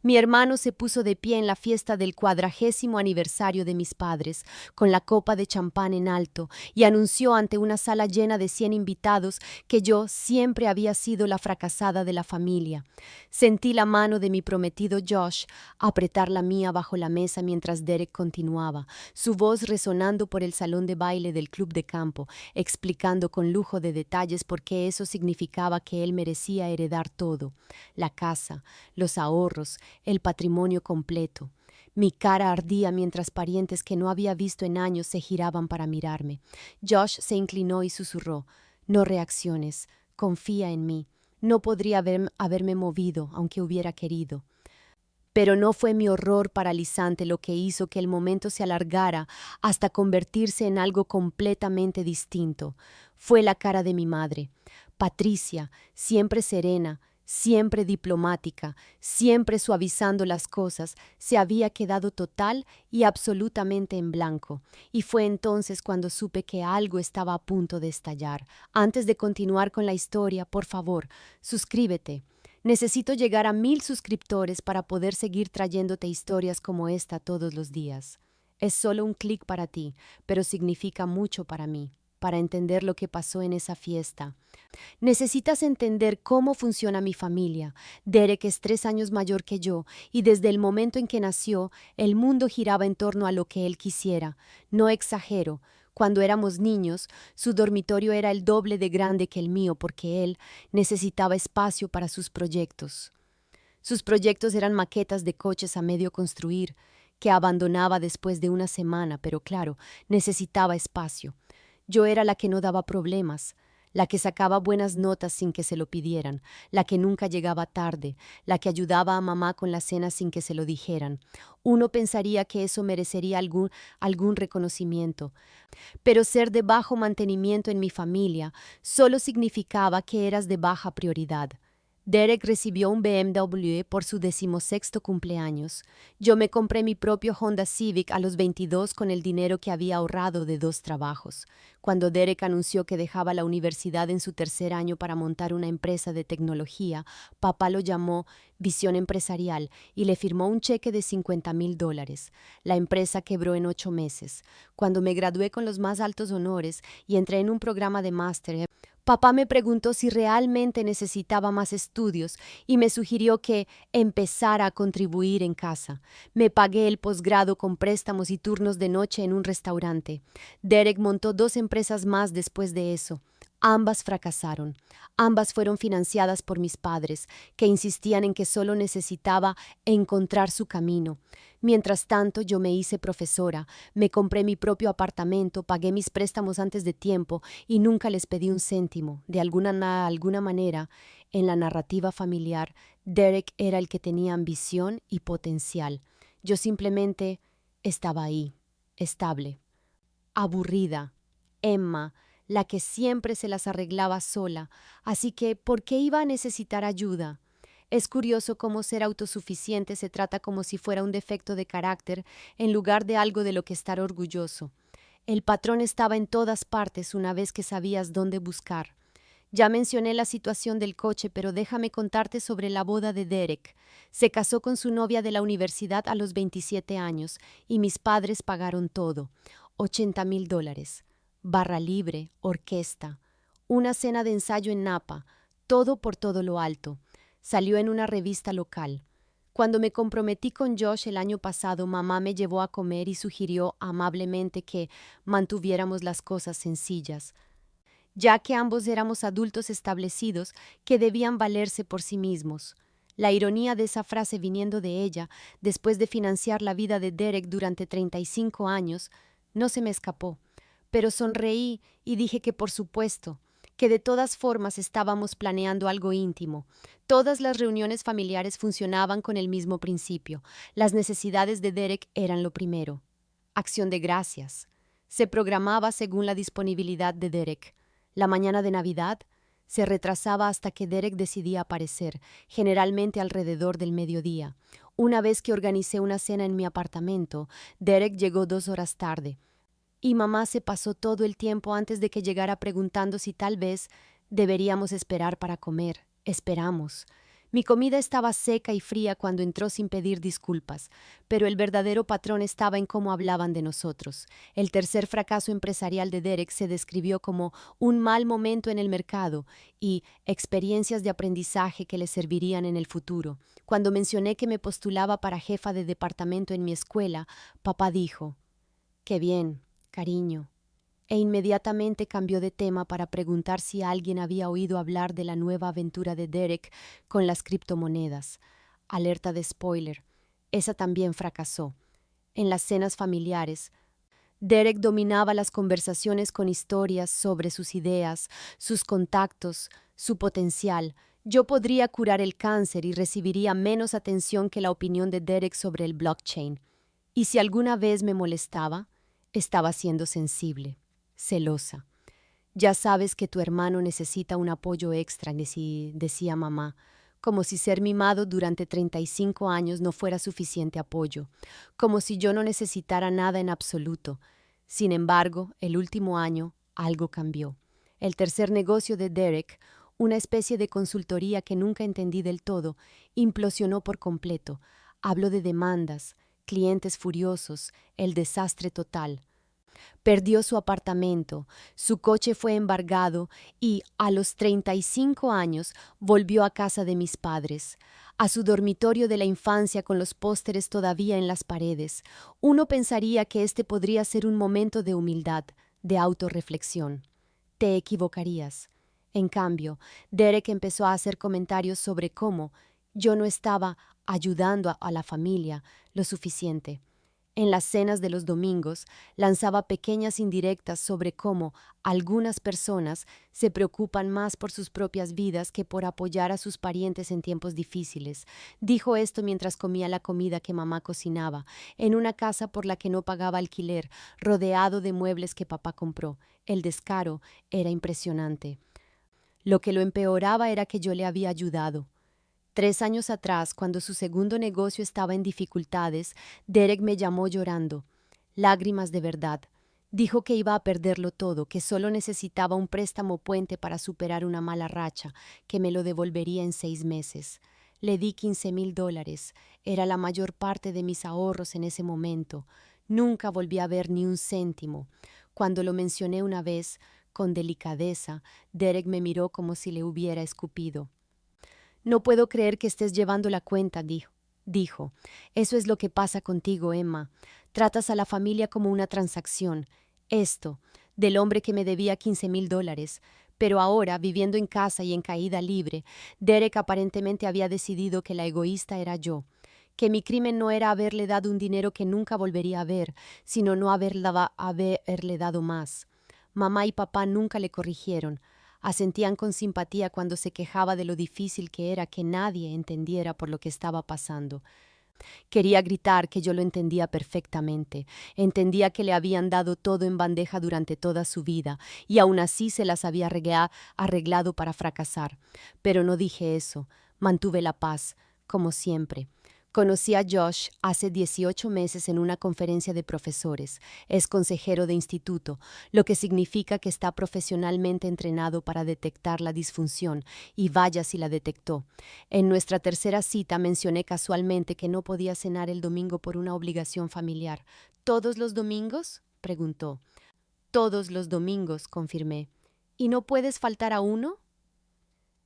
Mi hermano se puso de pie en la fiesta del 40º aniversario de mis padres, con la copa de champán en alto, y anunció ante una sala llena de 100 invitados que yo siempre había sido la fracasada de la familia. Sentí la mano de mi prometido Josh apretar la mía bajo la mesa mientras Derek continuaba, su voz resonando por el salón de baile del club de campo, explicando con lujo de detalles por qué eso significaba que él merecía heredar todo: la casa, los ahorros, el patrimonio completo. Mi cara ardía mientras parientes que no había visto en años se giraban para mirarme. Josh se inclinó y susurró: «No reacciones, confía en mí. No podría haberme movido, aunque hubiera querido». Pero no fue mi horror paralizante lo que hizo que el momento se alargara hasta convertirse en algo completamente distinto. Fue la cara de mi madre. Patricia, siempre serena, siempre diplomática, siempre suavizando las cosas, se había quedado total y absolutamente en blanco. Y fue entonces cuando supe que algo estaba a punto de estallar. Antes de continuar con la historia, por favor, suscríbete. Necesito llegar a 1000 suscriptores para poder seguir trayéndote historias como esta todos los días. Es solo un clic para ti, pero significa mucho para mí, para entender lo que pasó en esa fiesta. Necesitas entender cómo funciona mi familia. Derek es 3 años mayor que yo, y desde el momento en que nació, el mundo giraba en torno a lo que él quisiera. No exagero. Cuando éramos niños, su dormitorio era el doble de grande que el mío porque él necesitaba espacio para sus proyectos. Sus proyectos eran maquetas de coches a medio construir, que abandonaba después de una semana, pero claro, necesitaba espacio. Yo era la que no daba problemas, la que sacaba buenas notas sin que se lo pidieran, la que nunca llegaba tarde, la que ayudaba a mamá con la cena sin que se lo dijeran. Uno pensaría que eso merecería algún reconocimiento, pero ser de bajo mantenimiento en mi familia solo significaba que eras de baja prioridad. Derek recibió un BMW por su 16º cumpleaños. Yo me compré mi propio Honda Civic a los 22 con el dinero que había ahorrado de 2 trabajos. Cuando Derek anunció que dejaba la universidad en su 3er año para montar una empresa de tecnología, papá lo llamó Visión Empresarial y le firmó un cheque de $50,000. La empresa quebró en 8 meses. Cuando me gradué con los más altos honores y entré en un programa de máster, papá me preguntó si realmente necesitaba más estudios y me sugirió que empezara a contribuir en casa. Me pagué el posgrado con préstamos y turnos de noche en un restaurante. Derek montó 2 empresas más después de eso. Ambas fracasaron. Ambas fueron financiadas por mis padres, que insistían en que solo necesitaba encontrar su camino. Mientras tanto, yo me hice profesora, me compré mi propio apartamento, pagué mis préstamos antes de tiempo y nunca les pedí un céntimo. De alguna manera, en la narrativa familiar, Derek era el que tenía ambición y potencial. Yo simplemente estaba ahí, estable, aburrida. Emma, la que siempre se las arreglaba sola, así que ¿por qué iba a necesitar ayuda? Es curioso cómo ser autosuficiente se trata como si fuera un defecto de carácter en lugar de algo de lo que estar orgulloso. El patrón estaba en todas partes una vez que sabías dónde buscar. Ya mencioné la situación del coche, pero déjame contarte sobre la boda de Derek. Se casó con su novia de la universidad a los 27 años y mis padres pagaron todo, $80,000. Barra libre, orquesta, una cena de ensayo en Napa, todo por todo lo alto. Salió en una revista local. Cuando me comprometí con Josh el año pasado, mamá me llevó a comer y sugirió amablemente que mantuviéramos las cosas sencillas, ya que ambos éramos adultos establecidos que debían valerse por sí mismos. La ironía de esa frase viniendo de ella, después de financiar la vida de Derek durante 35 años, no se me escapó. Pero sonreí y dije que por supuesto, que de todas formas estábamos planeando algo íntimo. Todas las reuniones familiares funcionaban con el mismo principio. Las necesidades de Derek eran lo primero. Acción de gracias. Se programaba según la disponibilidad de Derek. La mañana de Navidad se retrasaba hasta que Derek decidía aparecer, generalmente alrededor del mediodía. Una vez que organicé una cena en mi apartamento, Derek llegó 2 horas tarde. Y mamá se pasó todo el tiempo antes de que llegara preguntando si tal vez deberíamos esperar para comer. Esperamos. Mi comida estaba seca y fría cuando entró sin pedir disculpas, pero el verdadero patrón estaba en cómo hablaban de nosotros. El tercer fracaso empresarial de Derek se describió como un mal momento en el mercado y experiencias de aprendizaje que le servirían en el futuro. Cuando mencioné que me postulaba para jefa de departamento en mi escuela, papá dijo: «Qué bien, cariño», e inmediatamente cambió de tema para preguntar si alguien había oído hablar de la nueva aventura de Derek con las criptomonedas. Alerta de spoiler: esa también fracasó. En las cenas familiares, Derek dominaba las conversaciones con historias sobre sus ideas, sus contactos, su potencial. Yo podría curar el cáncer y recibiría menos atención que la opinión de Derek sobre el blockchain. Y si alguna vez me molestaba, estaba siendo sensible, celosa. «Ya sabes que tu hermano necesita un apoyo extra», decía mamá, como si ser mimado durante 35 años no fuera suficiente apoyo, como si yo no necesitara nada en absoluto. Sin embargo, el último año algo cambió. El tercer negocio de Derek, una especie de consultoría que nunca entendí del todo, implosionó por completo. Hablo de demandas, clientes furiosos, el desastre total. Perdió su apartamento, su coche fue embargado y, a los 35 años, volvió a casa de mis padres, a su dormitorio de la infancia con los pósteres todavía en las paredes. Uno pensaría que este podría ser un momento de humildad, de autorreflexión. Te equivocarías. En cambio, Derek empezó a hacer comentarios sobre cómo yo no estaba ayudando a la familia lo suficiente. En las cenas de los domingos, lanzaba pequeñas indirectas sobre cómo algunas personas se preocupan más por sus propias vidas que por apoyar a sus parientes en tiempos difíciles. Dijo esto mientras comía la comida que mamá cocinaba, en una casa por la que no pagaba alquiler, rodeado de muebles que papá compró. El descaro era impresionante. Lo que lo empeoraba era que yo le había ayudado. 3 años atrás, cuando su segundo negocio estaba en dificultades, Derek me llamó llorando. Lágrimas de verdad. Dijo que iba a perderlo todo, que solo necesitaba un préstamo puente para superar una mala racha, que me lo devolvería en 6 meses. Le di $15,000. Era la mayor parte de mis ahorros en ese momento. Nunca volví a ver ni un céntimo. Cuando lo mencioné una vez, con delicadeza, Derek me miró como si le hubiera escupido. «No puedo creer que estés llevando la cuenta», dijo. «Eso es lo que pasa contigo, Emma. Tratas a la familia como una transacción. Esto, del hombre que me debía $15,000. Pero ahora, viviendo en casa y en caída libre, Derek aparentemente había decidido que la egoísta era yo, que mi crimen no era haberle dado un dinero que nunca volvería a ver, sino no haberle dado más. Mamá y papá nunca le corrigieron. Asentían con simpatía cuando se quejaba de lo difícil que era que nadie entendiera por lo que estaba pasando. Quería gritar que yo lo entendía perfectamente. Entendía que le habían dado todo en bandeja durante toda su vida y aún así se las había arreglado para fracasar. Pero no dije eso. Mantuve la paz, como siempre. Conocí a Josh hace 18 meses en una conferencia de profesores. Es consejero de instituto, lo que significa que está profesionalmente entrenado para detectar la disfunción, y vaya si la detectó. En nuestra tercera cita mencioné casualmente que no podía cenar el domingo por una obligación familiar. «¿Todos los domingos?», preguntó. «Todos los domingos», confirmé. «¿Y no puedes faltar a uno?».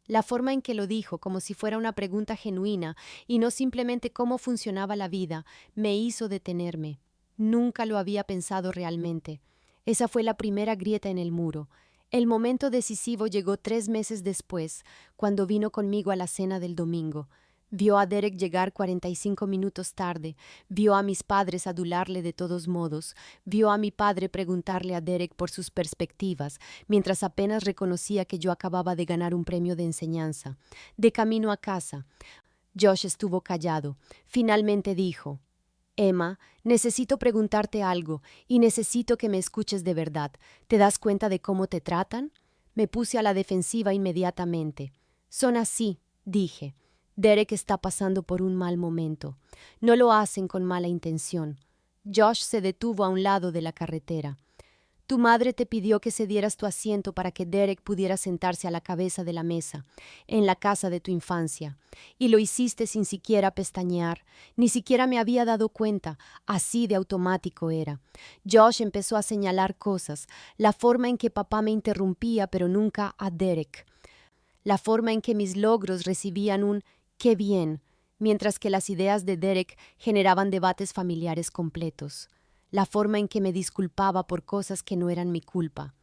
La forma en que lo dijo, como si fuera una pregunta genuina y no simplemente cómo funcionaba la vida, me hizo detenerme. Nunca lo había pensado realmente. Esa fue la primera grieta en el muro. El momento decisivo llegó 3 meses después, cuando vino conmigo a la cena del domingo. Vio a Derek llegar 45 minutos tarde, vio a mis padres adularle de todos modos, vio a mi padre preguntarle a Derek por sus perspectivas, mientras apenas reconocía que yo acababa de ganar un premio de enseñanza. De camino a casa, Josh estuvo callado. Finalmente dijo: «Emma, necesito preguntarte algo, y necesito que me escuches de verdad. ¿Te das cuenta de cómo te tratan?». Me puse a la defensiva inmediatamente. «Son así», dije. «Derek está pasando por un mal momento. No lo hacen con mala intención». Josh se detuvo a un lado de la carretera. Tu madre te pidió que cedieras tu asiento para que Derek pudiera sentarse a la cabeza de la mesa, en la casa de tu infancia. Y lo hiciste sin siquiera pestañear. Ni siquiera me había dado cuenta. Así de automático era. Josh empezó a señalar cosas, la forma en que papá me interrumpía, pero nunca a Derek. La forma en que mis logros recibían un «qué bien», mientras que las ideas de Derek generaban debates familiares completos. La forma en que me disculpaba por cosas que no eran mi culpa.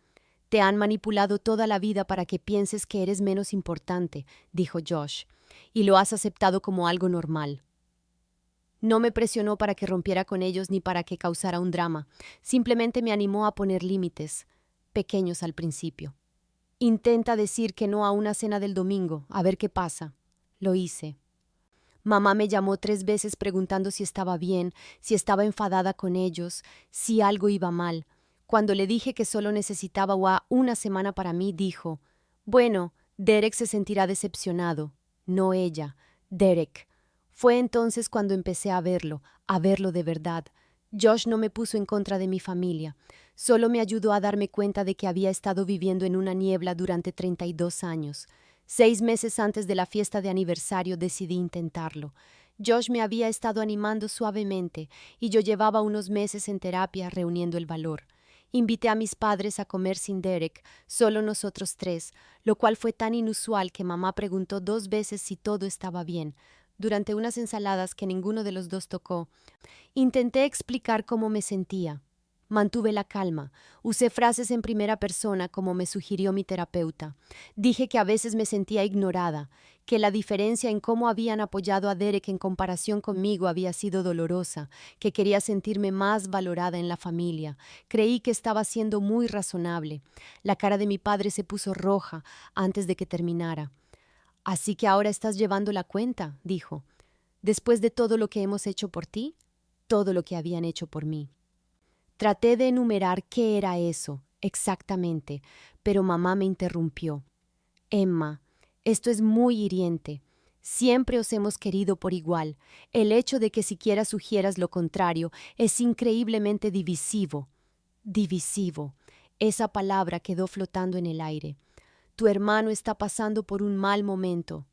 «Te han manipulado toda la vida para que pienses que eres menos importante», dijo Josh, «y lo has aceptado como algo normal». No me presionó para que rompiera con ellos ni para que causara un drama. Simplemente me animó a poner límites, pequeños al principio. «Intenta decir que no a una cena del domingo, a ver qué pasa». Lo hice. Mamá me llamó 3 veces preguntando si estaba bien, si estaba enfadada con ellos, si algo iba mal. Cuando le dije que solo necesitaba una semana para mí, dijo, «Bueno, Derek se sentirá decepcionado». No ella, Derek. Fue entonces cuando empecé a verlo de verdad. Josh no me puso en contra de mi familia. Solo me ayudó a darme cuenta de que había estado viviendo en una niebla durante 32 años. 6 meses antes de la fiesta de aniversario decidí intentarlo. Josh me había estado animando suavemente y yo llevaba unos meses en terapia reuniendo el valor. Invité a mis padres a comer sin Derek, solo nosotros 3, lo cual fue tan inusual que mamá preguntó 2 veces si todo estaba bien. Durante unas ensaladas que ninguno de los dos tocó, intenté explicar cómo me sentía. Mantuve la calma. Usé frases en primera persona como me sugirió mi terapeuta. Dije que a veces me sentía ignorada, que la diferencia en cómo habían apoyado a Derek en comparación conmigo había sido dolorosa, que quería sentirme más valorada en la familia. Creí que estaba siendo muy razonable. La cara de mi padre se puso roja antes de que terminara. «Así que ahora estás llevando la cuenta», dijo. «Después de todo lo que hemos hecho por ti, todo lo que habían hecho por mí». Traté de enumerar qué era eso, exactamente, pero mamá me interrumpió. «Emma, esto es muy hiriente. Siempre os hemos querido por igual. El hecho de que siquiera sugieras lo contrario es increíblemente divisivo». Divisivo. Esa palabra quedó flotando en el aire. «Tu hermano está pasando por un mal momento»,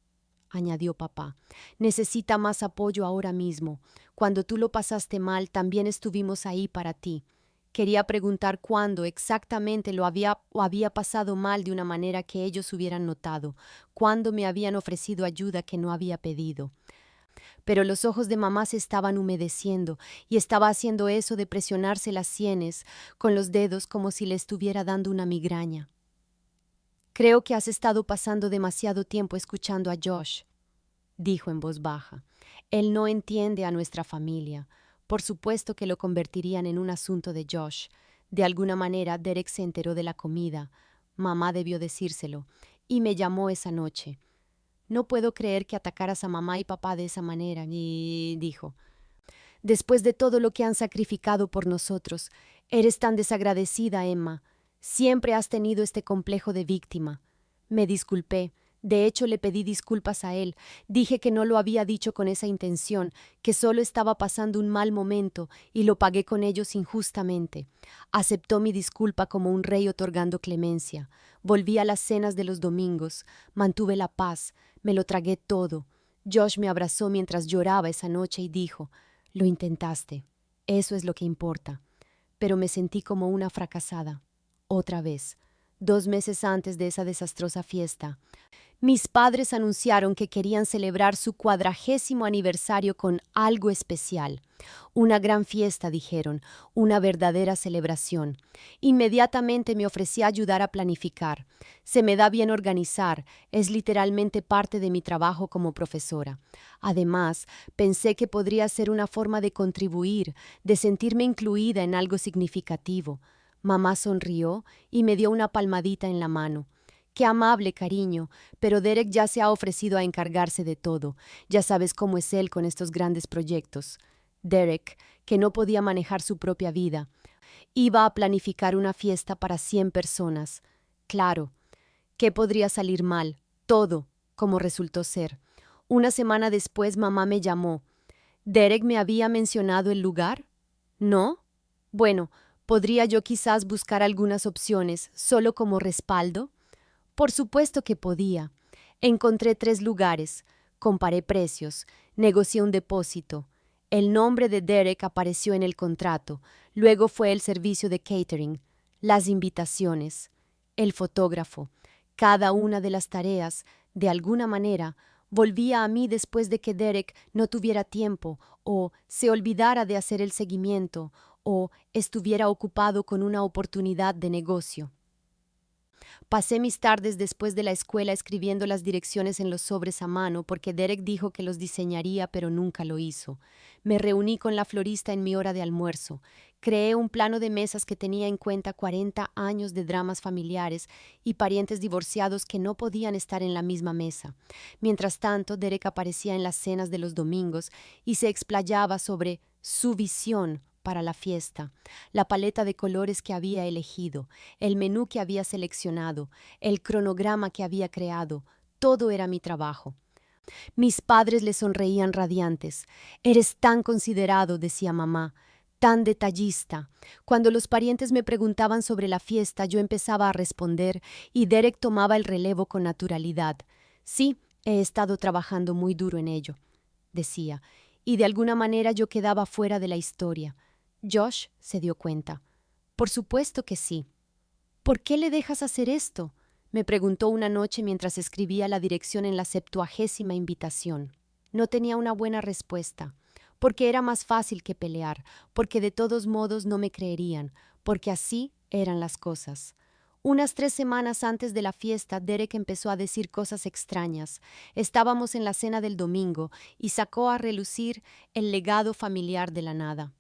añadió papá. «Necesita más apoyo ahora mismo. Cuando tú lo pasaste mal, también estuvimos ahí para ti». Quería preguntar cuándo exactamente lo había pasado mal de una manera que ellos hubieran notado, cuándo me habían ofrecido ayuda que no había pedido. Pero los ojos de mamá se estaban humedeciendo y estaba haciendo eso de presionarse las sienes con los dedos como si le estuviera dando una migraña. «Creo que has estado pasando demasiado tiempo escuchando a Josh», dijo en voz baja. «Él no entiende a nuestra familia. Por supuesto que lo convertirían en un asunto de Josh. De alguna manera Derek se enteró de la comida. Mamá debió decírselo. Y me llamó esa noche. No puedo creer que atacaras a mamá y papá de esa manera», y dijo. «Después de todo lo que han sacrificado por nosotros, eres tan desagradecida, Emma. Siempre has tenido este complejo de víctima». Me disculpé. De hecho, le pedí disculpas a él. Dije que no lo había dicho con esa intención, que solo estaba pasando un mal momento y lo pagué con ellos injustamente. Aceptó mi disculpa como un rey otorgando clemencia. Volví a las cenas de los domingos. Mantuve la paz. Me lo tragué todo. Josh me abrazó mientras lloraba esa noche y dijo, «Lo intentaste. Eso es lo que importa». Pero me sentí como una fracasada. Otra vez. 2 meses antes de esa desastrosa fiesta, mis padres anunciaron que querían celebrar su 40º aniversario con algo especial. Una gran fiesta, dijeron, una verdadera celebración. Inmediatamente me ofrecí a ayudar a planificar. Se me da bien organizar, es literalmente parte de mi trabajo como profesora. Además, pensé que podría ser una forma de contribuir, de sentirme incluida en algo significativo. Mamá sonrió y me dio una palmadita en la mano. «Qué amable, cariño, pero Derek ya se ha ofrecido a encargarse de todo. Ya sabes cómo es él con estos grandes proyectos». Derek, que no podía manejar su propia vida, iba a planificar una fiesta para 100 personas. Claro, ¿qué podría salir mal? Todo, como resultó ser. Una semana después mamá me llamó. «¿Derek me había mencionado el lugar?» «¿No?» «Bueno, ¿Podría yo quizás buscar algunas opciones solo como respaldo? Por supuesto que podía. Encontré 3 lugares, comparé precios, negocié un depósito. El nombre de Derek apareció en el contrato, luego fue el servicio de catering, las invitaciones, el fotógrafo. Cada una de las tareas, de alguna manera, volvía a mí después de que Derek no tuviera tiempo o se olvidara de hacer el seguimiento o estuviera ocupado con una oportunidad de negocio. Pasé mis tardes después de la escuela escribiendo las direcciones en los sobres a mano porque Derek dijo que los diseñaría pero nunca lo hizo. Me reuní con la florista en mi hora de almuerzo. Creé un plano de mesas que tenía en cuenta 40 años de dramas familiares y parientes divorciados que no podían estar en la misma mesa. Mientras tanto, Derek aparecía en las cenas de los domingos y se explayaba sobre su visión para la fiesta, la paleta de colores que había elegido, el menú que había seleccionado, el cronograma que había creado, todo era mi trabajo. Mis padres le sonreían radiantes. «Eres tan considerado», decía mamá, «tan detallista». Cuando los parientes me preguntaban sobre la fiesta, yo empezaba a responder y Derek tomaba el relevo con naturalidad. «Sí, he estado trabajando muy duro en ello», decía, y de alguna manera yo quedaba fuera de la historia. Josh se dio cuenta. «Por supuesto que sí». «¿Por qué le dejas hacer esto?», me preguntó una noche mientras escribía la dirección en la 70ª invitación. No tenía una buena respuesta. Porque era más fácil que pelear, porque de todos modos no me creerían, porque así eran las cosas. Unas 3 semanas antes de la fiesta, Derek empezó a decir cosas extrañas. Estábamos en la cena del domingo y sacó a relucir el legado familiar de la nada.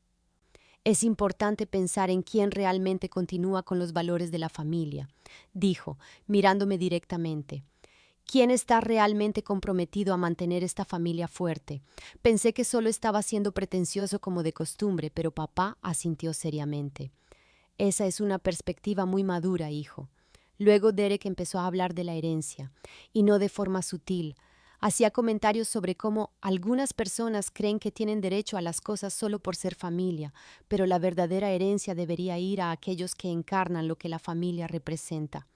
«Es importante pensar en quién realmente continúa con los valores de la familia», dijo, mirándome directamente. «¿Quién está realmente comprometido a mantener esta familia fuerte?». Pensé que solo estaba siendo pretencioso como de costumbre, pero papá asintió seriamente. «Esa es una perspectiva muy madura, hijo». Luego Derek empezó a hablar de la herencia, y no de forma sutil. Hacía comentarios sobre cómo algunas personas creen que tienen derecho a las cosas solo por ser familia, pero la verdadera herencia debería ir a aquellos que encarnan lo que la familia representa.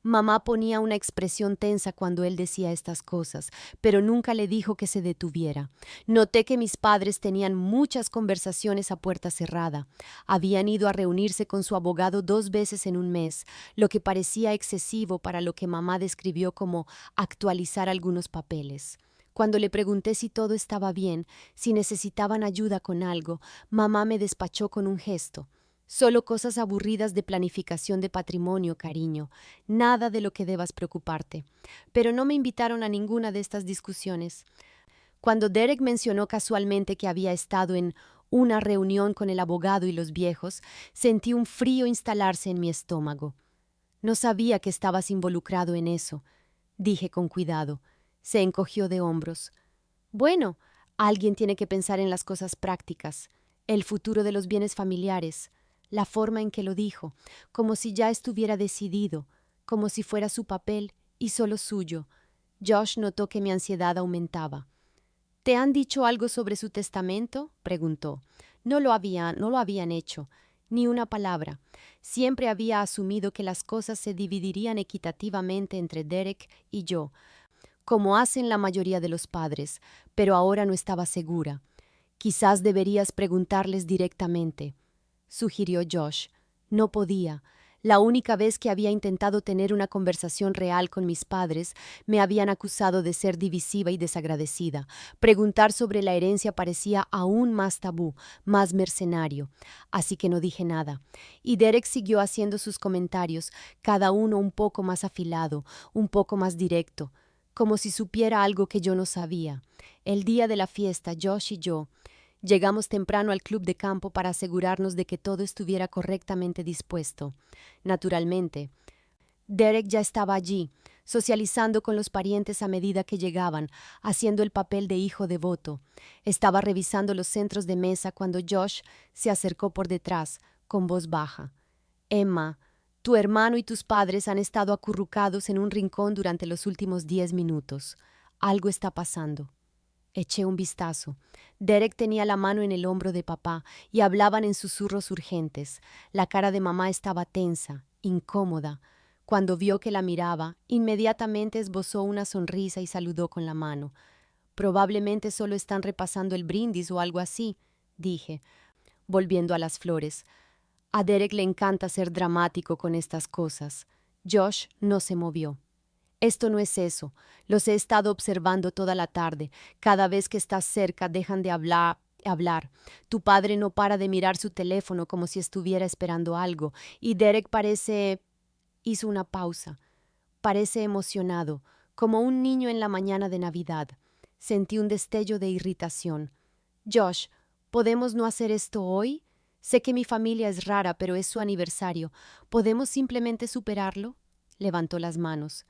Mamá ponía una expresión tensa cuando él decía estas cosas, pero nunca le dijo que se detuviera. Noté que mis padres tenían muchas conversaciones a puerta cerrada. Habían ido a reunirse con su abogado 2 veces en un mes, lo que parecía excesivo para lo que mamá describió como actualizar algunos papeles. Cuando le pregunté si todo estaba bien, si necesitaban ayuda con algo, mamá me despachó con un gesto. «Solo cosas aburridas de planificación de patrimonio, cariño. Nada de lo que debas preocuparte». Pero no me invitaron a ninguna de estas discusiones. Cuando Derek mencionó casualmente que había estado en una reunión con el abogado y los viejos, sentí un frío instalarse en mi estómago. «No sabía que estabas involucrado en eso», dije con cuidado. Se encogió de hombros. «Bueno, alguien tiene que pensar en las cosas prácticas, el futuro de los bienes familiares». La forma en que lo dijo, como si ya estuviera decidido, como si fuera su papel y solo suyo. Josh notó que mi ansiedad aumentaba. «¿Te han dicho algo sobre su testamento?», preguntó. No lo habían hecho, ni una palabra. Siempre había asumido que las cosas se dividirían equitativamente entre Derek y yo, como hacen la mayoría de los padres, pero ahora no estaba segura. «Quizás deberías preguntarles directamente», sugirió Josh. No podía. La única vez que había intentado tener una conversación real con mis padres, me habían acusado de ser divisiva y desagradecida. Preguntar sobre la herencia parecía aún más tabú, más mercenario. Así que no dije nada. Y Derek siguió haciendo sus comentarios, cada uno un poco más afilado, un poco más directo, como si supiera algo que yo no sabía. El día de la fiesta, Josh y yo llegamos temprano al club de campo para asegurarnos de que todo estuviera correctamente dispuesto. Naturalmente, Derek ya estaba allí, socializando con los parientes a medida que llegaban, haciendo el papel de hijo devoto. Estaba revisando los centros de mesa cuando Josh se acercó por detrás, con voz baja. «Emma, tu hermano y tus padres han estado acurrucados en un rincón durante los últimos 10 minutos. Algo está pasando». Eché un vistazo. Derek tenía la mano en el hombro de papá y hablaban en susurros urgentes. La cara de mamá estaba tensa, incómoda. Cuando vio que la miraba, inmediatamente esbozó una sonrisa y saludó con la mano. Probablemente solo están repasando el brindis o algo así, dije, volviendo a las flores. A Derek le encanta ser dramático con estas cosas. Josh no se movió. Esto no es eso. Los he estado observando toda la tarde. Cada vez que estás cerca dejan de hablar. Tu padre no para de mirar su teléfono como si estuviera esperando algo. Y Derek parece... Hizo una pausa. Parece emocionado, como un niño en la mañana de Navidad. Sentí un destello de irritación. Josh, ¿podemos no hacer esto hoy? Sé que mi familia es rara, pero es su aniversario. ¿Podemos simplemente superarlo? Levantó las manos.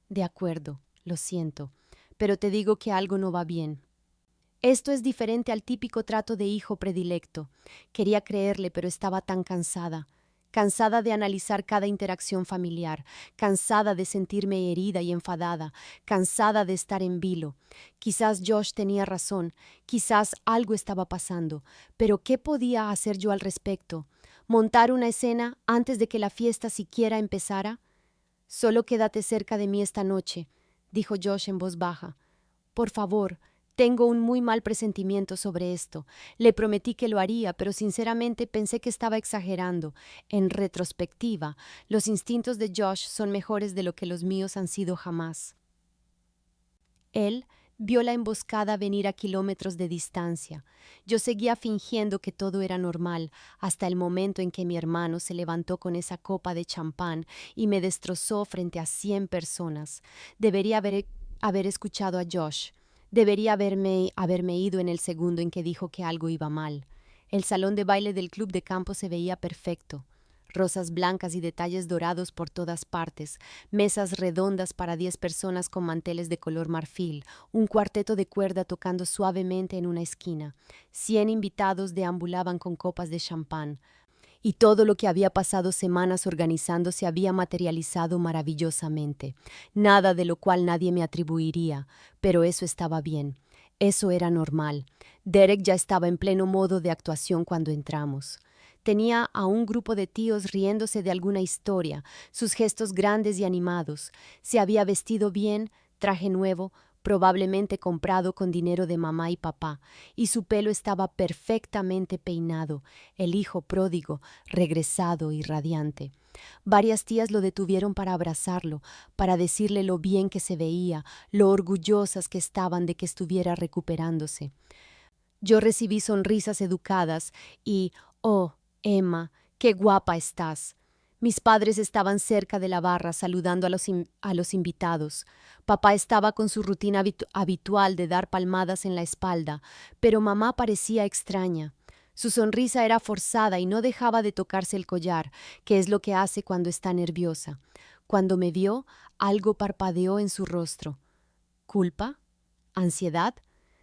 De acuerdo, lo siento, pero te digo que algo no va bien. Esto es diferente al típico trato de hijo predilecto. Quería creerle, pero estaba tan cansada. Cansada de analizar cada interacción familiar, cansada de sentirme herida y enfadada, cansada de estar en vilo. Quizás Josh tenía razón, quizás algo estaba pasando, pero ¿qué podía hacer yo al respecto? ¿Montar una escena antes de que la fiesta siquiera empezara? Solo quédate cerca de mí esta noche, dijo Josh en voz baja. Por favor, tengo un muy mal presentimiento sobre esto. Le prometí que lo haría, pero sinceramente pensé que estaba exagerando. En retrospectiva, los instintos de Josh son mejores de lo que los míos han sido jamás. Él vio la emboscada venir a kilómetros de distancia. Yo seguía fingiendo que todo era normal, hasta el momento en que mi hermano se levantó con esa copa de champán y me destrozó frente a 100 personas. Debería haber escuchado a Josh. Debería haberme ido en el segundo en que dijo que algo iba mal. El salón de baile del club de campo se veía perfecto. Rosas blancas y detalles dorados por todas partes, mesas redondas para 10 personas con manteles de color marfil, un cuarteto de cuerda tocando suavemente en una esquina. 100 invitados deambulaban con copas de champán. Y todo lo que había pasado semanas organizando se había materializado maravillosamente. Nada de lo cual nadie me atribuiría, pero eso estaba bien. Eso era normal. Derek ya estaba en pleno modo de actuación cuando entramos. Tenía a un grupo de tíos riéndose de alguna historia, sus gestos grandes y animados. Se había vestido bien, traje nuevo, probablemente comprado con dinero de mamá y papá, y su pelo estaba perfectamente peinado, el hijo pródigo, regresado y radiante. Varias tías lo detuvieron para abrazarlo, para decirle lo bien que se veía, lo orgullosas que estaban de que estuviera recuperándose. Yo recibí sonrisas educadas y, oh, Emma, qué guapa estás. Mis padres estaban cerca de la barra saludando a los invitados. Papá estaba con su rutina habitual de dar palmadas en la espalda, pero mamá parecía extraña. Su sonrisa era forzada y no dejaba de tocarse el collar, que es lo que hace cuando está nerviosa. Cuando me vio, algo parpadeó en su rostro. ¿Culpa? ¿Ansiedad?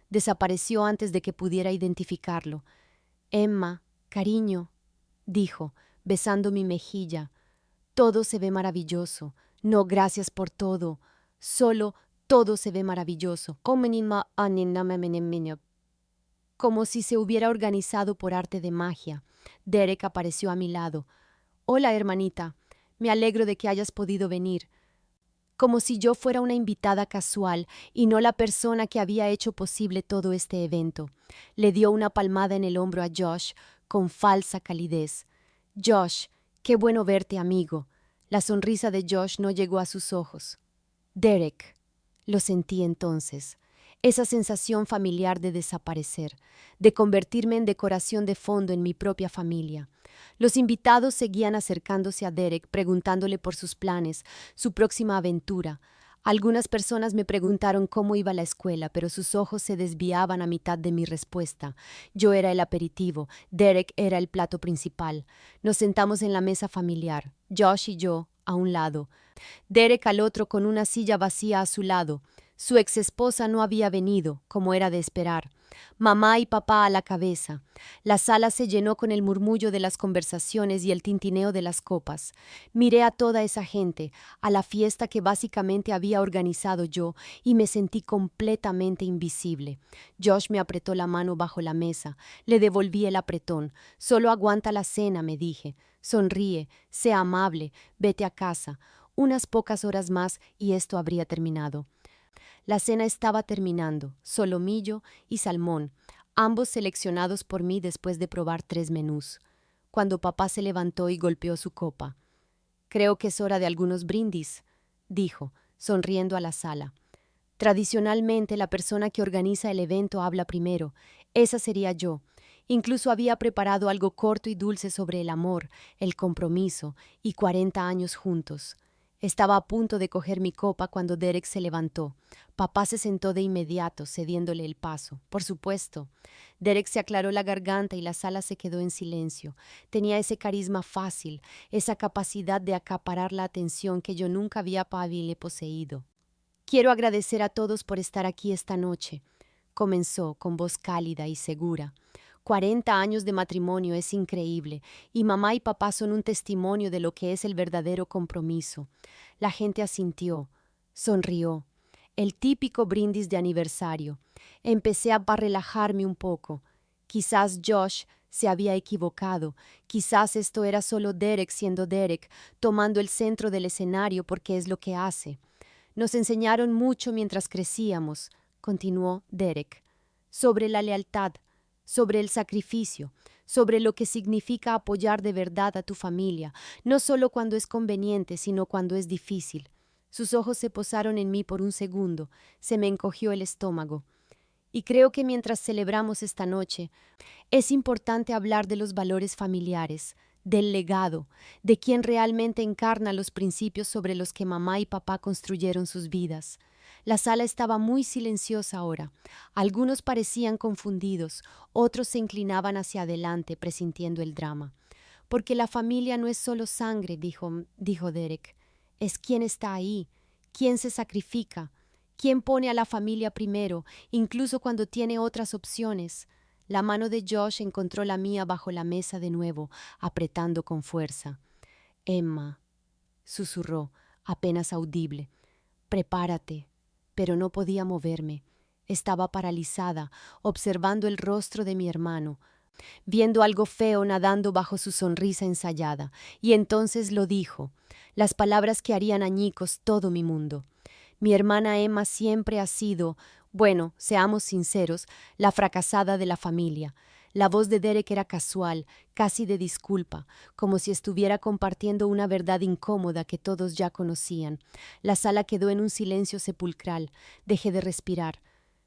Desapareció antes de que pudiera identificarlo. Emma, cariño, dijo, besando mi mejilla. Todo se ve maravilloso. No, gracias por todo. Solo todo se ve maravilloso. Como si se hubiera organizado por arte de magia. Derek apareció a mi lado. Hola, hermanita. Me alegro de que hayas podido venir. Como si yo fuera una invitada casual y no la persona que había hecho posible todo este evento. Le dio una palmada en el hombro a Josh con falsa calidez. Josh, qué bueno verte, amigo. La sonrisa de Josh no llegó a sus ojos. Derek, lo sentí entonces. Esa sensación familiar de desaparecer, de convertirme en decoración de fondo en mi propia familia. Los invitados seguían acercándose a Derek, preguntándole por sus planes, su próxima aventura. Algunas personas me preguntaron cómo iba la escuela, pero sus ojos se desviaban a mitad de mi respuesta. Yo era el aperitivo, Derek era el plato principal. Nos sentamos en la mesa familiar, Josh y yo, a un lado. Derek al otro con una silla vacía a su lado. Su exesposa no había venido, como era de esperar. Mamá y papá a la cabeza. La sala se llenó con el murmullo de las conversaciones y el tintineo de las copas. Miré a toda esa gente, a la fiesta que básicamente había organizado yo, y me sentí completamente invisible. Josh me apretó la mano bajo la mesa. Le devolví el apretón. Solo aguanta la cena, me dije. Sonríe, sea amable, vete a casa. Unas pocas horas más y esto habría terminado. La cena estaba terminando, solomillo y salmón, ambos seleccionados por mí después de probar 3 menús. Cuando papá se levantó y golpeó su copa. «Creo que es hora de algunos brindis», dijo, sonriendo a la sala. Tradicionalmente, la persona que organiza el evento habla primero. Esa sería yo. Incluso había preparado algo corto y dulce sobre el amor, el compromiso y 40 años juntos. Estaba a punto de coger mi copa cuando Derek se levantó. Papá se sentó de inmediato, cediéndole el paso. Por supuesto. Derek se aclaró la garganta y la sala se quedó en silencio. Tenía ese carisma fácil, esa capacidad de acaparar la atención que yo nunca había poseído. «Quiero agradecer a todos por estar aquí esta noche», comenzó con voz cálida y segura. 40 años de matrimonio es increíble, y mamá y papá son un testimonio de lo que es el verdadero compromiso. La gente asintió, sonrió. El típico brindis de aniversario. Empecé a relajarme un poco. Quizás Josh se había equivocado. Quizás esto era solo Derek siendo Derek, tomando el centro del escenario porque es lo que hace. Nos enseñaron mucho mientras crecíamos, continuó Derek, sobre la lealtad, sobre el sacrificio, sobre lo que significa apoyar de verdad a tu familia, no solo cuando es conveniente, sino cuando es difícil. Sus ojos se posaron en mí por un segundo, se me encogió el estómago. Y creo que mientras celebramos esta noche, es importante hablar de los valores familiares, del legado, de quien realmente encarna los principios sobre los que mamá y papá construyeron sus vidas. La sala estaba muy silenciosa ahora. Algunos parecían confundidos, otros se inclinaban hacia adelante presintiendo el drama. Porque la familia no es solo sangre, dijo Derek. Es quién está ahí, quién se sacrifica, quién pone a la familia primero, incluso cuando tiene otras opciones. La mano de Josh encontró la mía bajo la mesa de nuevo, apretando con fuerza. «Emma», susurró, apenas audible. «Prepárate». Pero no podía moverme. Estaba paralizada, observando el rostro de mi hermano, viendo algo feo nadando bajo su sonrisa ensayada. Y entonces lo dijo, las palabras que harían añicos todo mi mundo. Mi hermana Emma siempre ha sido, bueno, seamos sinceros, la fracasada de la familia. La voz de Derek era casual, casi de disculpa, como si estuviera compartiendo una verdad incómoda que todos ya conocían. La sala quedó en un silencio sepulcral. Dejé de respirar.